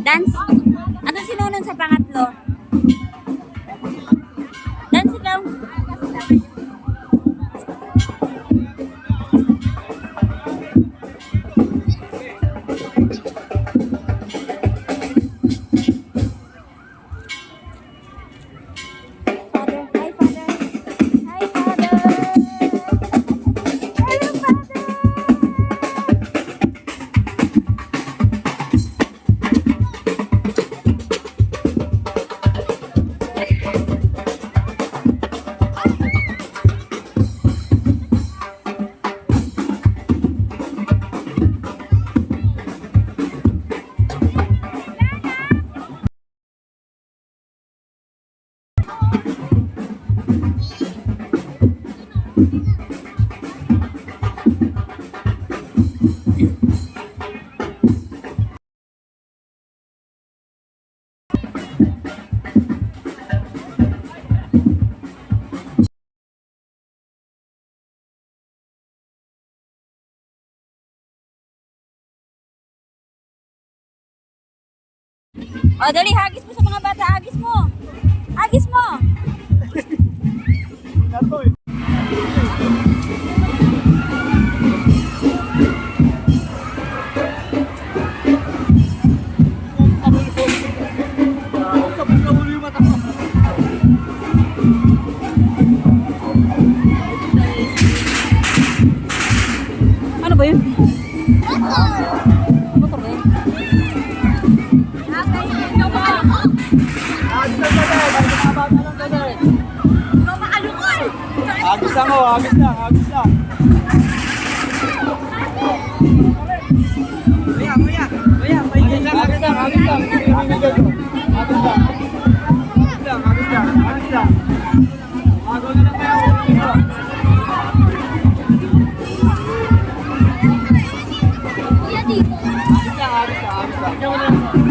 Dance. Ano sinunod sa pangatlo? Dance ikaw. O, dali, hagis mo sa mga bata. Hagis mo. Hagis mo. Ano ba yun? Motor ba yun? Agis lang oh, agis lang, agis lang. Kuya, kuya, kuya, agis lang, agis lang, agis lang. Agis lang, agis lang, agis lang, agis lang. Agaw na lang kayo. Kuya dito. Agis lang, agis lang, agis lang. Agis lang.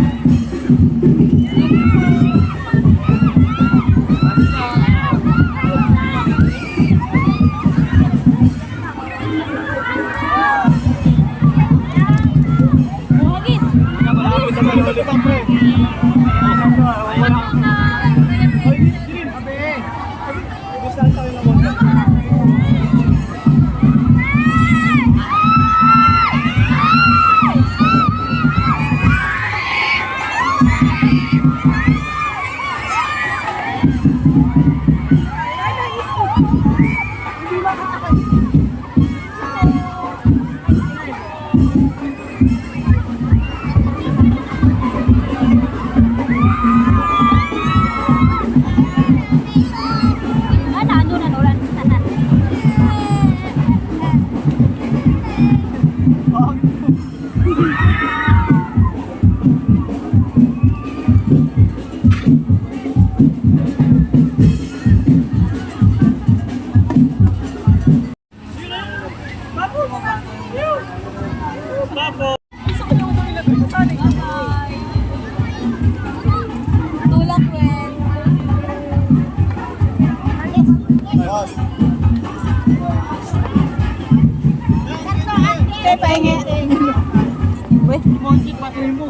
Pahingi. Weh, Monty patuloy mo.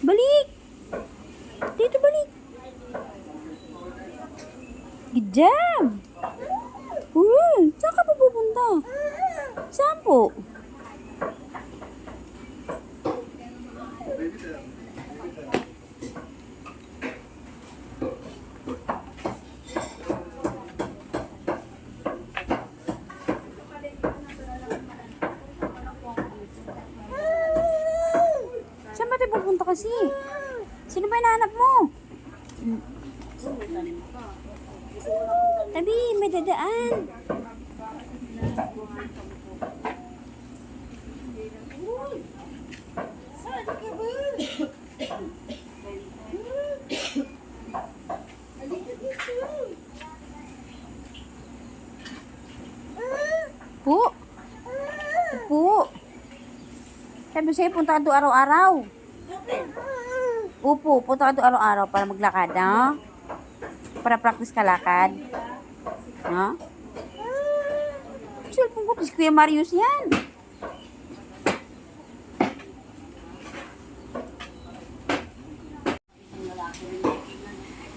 balik. Dito balik. Good job. Saan ka pa pupunta? Saan po? kasi. Sino ba hinahanap mo? Tabi, may dadaan. Po. Po. Sabi sa'yo, punta ka doon araw-araw. Upo, punta ka doon araw-araw para maglakad, ha? Para practice ka lakad. Ha? Cellphone ko, si Kuya Marius yan.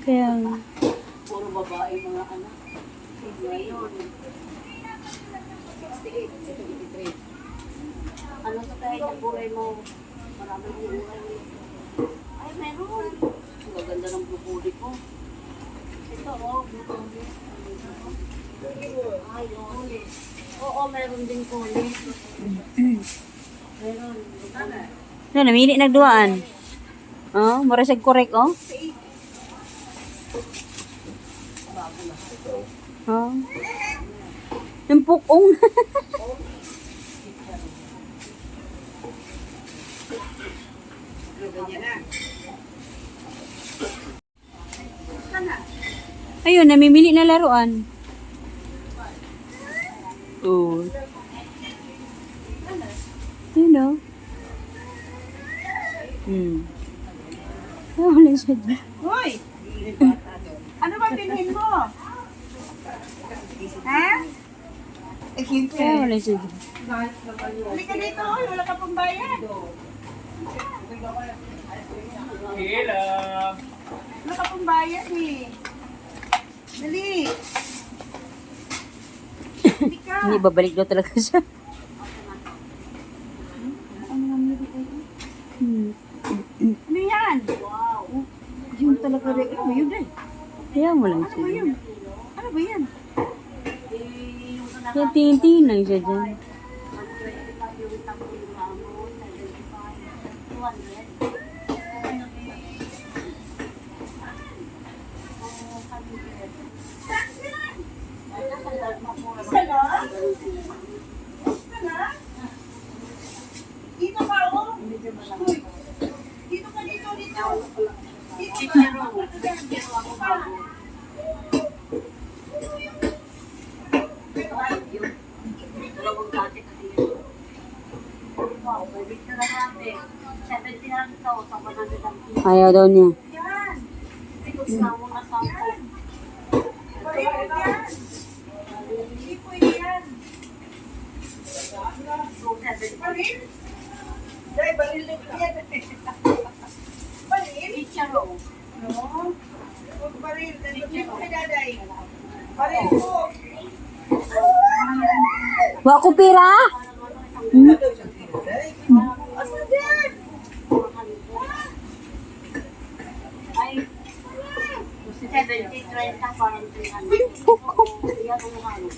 Kaya nga. Puro babae mga anak. Ngayon, 68, ito 83. Ano sa tayo ng buhay mo? Maraming buhay. Ay, meron. Ang gaganda ng bukuli ko. Ito, oh, bukuli. Ay, kuli. Oo, meron din kuli. Meron. Ano, namili nagduaan. Oh, mura siya correct, oh. Oh. Yung pukong. Ayun, namimili na laruan. Oh. You know. Oh, wala siya dyan. Hoy! Ano ba bilhin mo? Ha? Eh, siyempre. Oh, wala siya dyan. Halika dito, oy. Wala ka pong bayad. Wala ka pong bayad eh. Dali. Halika. Hindi, babalik daw talaga siya. Ano yan? Yun talaga rin. Ano yun eh? Kaya mo lang Ano ba siya. yun? Ano ba yan? Kaya tingin-tingin lang siya dyan. Isa na? Isa na? Dito ka, oh. Uy. Dito ka, dito. Dito ka. Ayaw daw niya. Yan. Baril yan. Hindi pwede yan. Baril? Dahil baril na yan. Baril? No. Huwag baril. Dito ko kay daday. Baril po. Wa ko pira? Asa din? Ay, 70, 30, parang 300. Yan ang halo.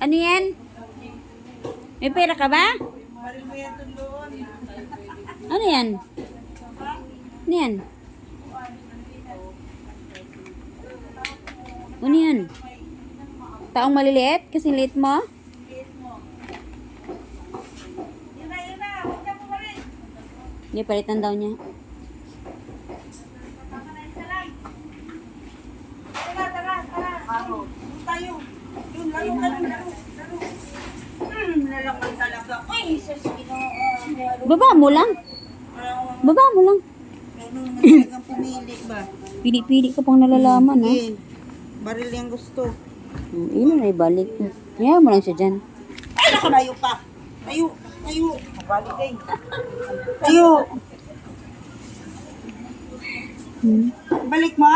Ano yan? May pera ka ba? Baril mo yan doon. Ano yan? Ano yan? Ano yan? Taong maliliit? Kasi liit mo? Yun na. Huwag ka po baril. Hindi, palitan daw niya. Tara. Doon tayo. Yun, laro. Lalaman talaga. Uy, sus, Baba mo lang. Baba mo lang. Marunong naman talagang pumili ba? Pili-pili ka pang nalalaman, ha? Sige. Baril yung gusto. Yun na ibalik. Kaya mo lang siya dyan. Ay, naku, layo pa. Tayo. Balik eh. Tayo. Balik mo?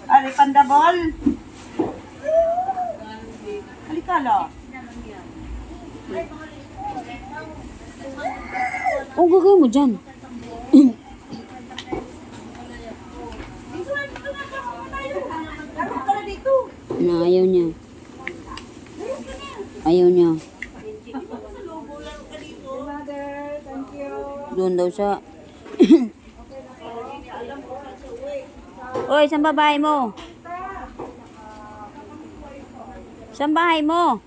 Ari, pandabol. Halika la. Ang gagawin mo dyan? Laro ka na dito. Na ayaw niya. Ayaw niya. doon daw sa... Oy, saan ba bahay mo? Saan bahay mo?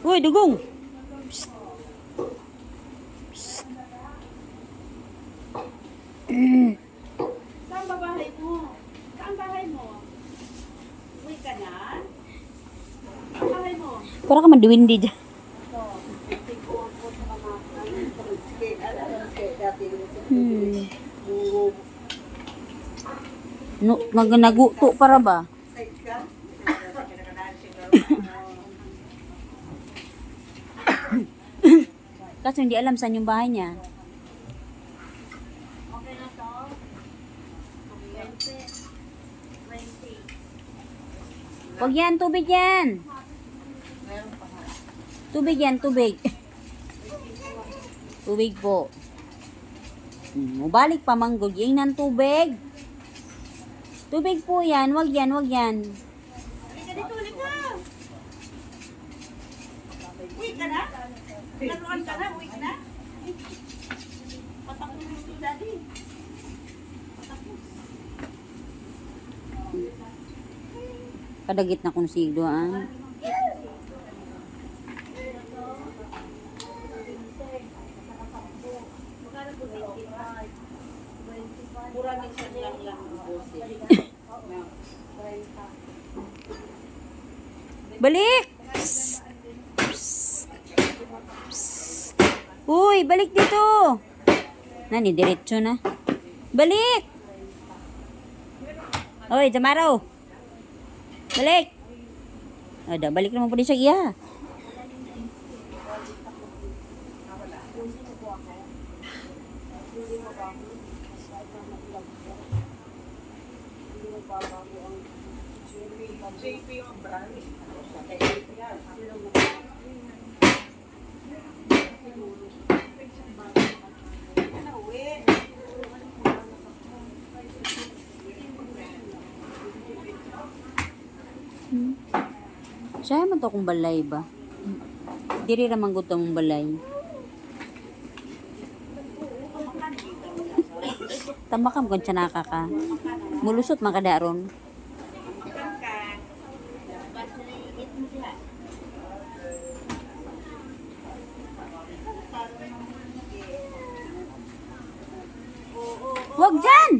Uy, dugong! Psst. Psst. Saan ba bahay mo? Saan bahay mo? Uwi ka na? Saan bahay mo? Para ka maduwindi dyan. Ito. Tigpuan ko sa mga Sige, dati No, naguto para ba? side ka. Kaso hindi alam saan yung bahay niya. Okay na to? 20. 20. Huwag yan, tubig yan. Tubig yan, tubig. Tubig po. Mubalik pa manggod. Yung ng tubig. Tubig po yan. Wag yan, wag yan. Halika dito, halika. Uwi ka na? Laruan ka na? Uwi ka na? Patapos mo ito, daddy. Patapos. Kadagit na kung sigdoan. Mura na siya lang lang ang boses. Balik! Psst. Psst. Psst. Uy, balik dito. Nani, diretso na. Balik! Uy, Jamaro. Balik! Ada, balik naman po din siya. Iya. JP yung brand. Siya man to kung balay ba? Diri ramang gusto mong balay. Tamakam kung tsanaka ka. Mulusot makadaron. Wag dyan!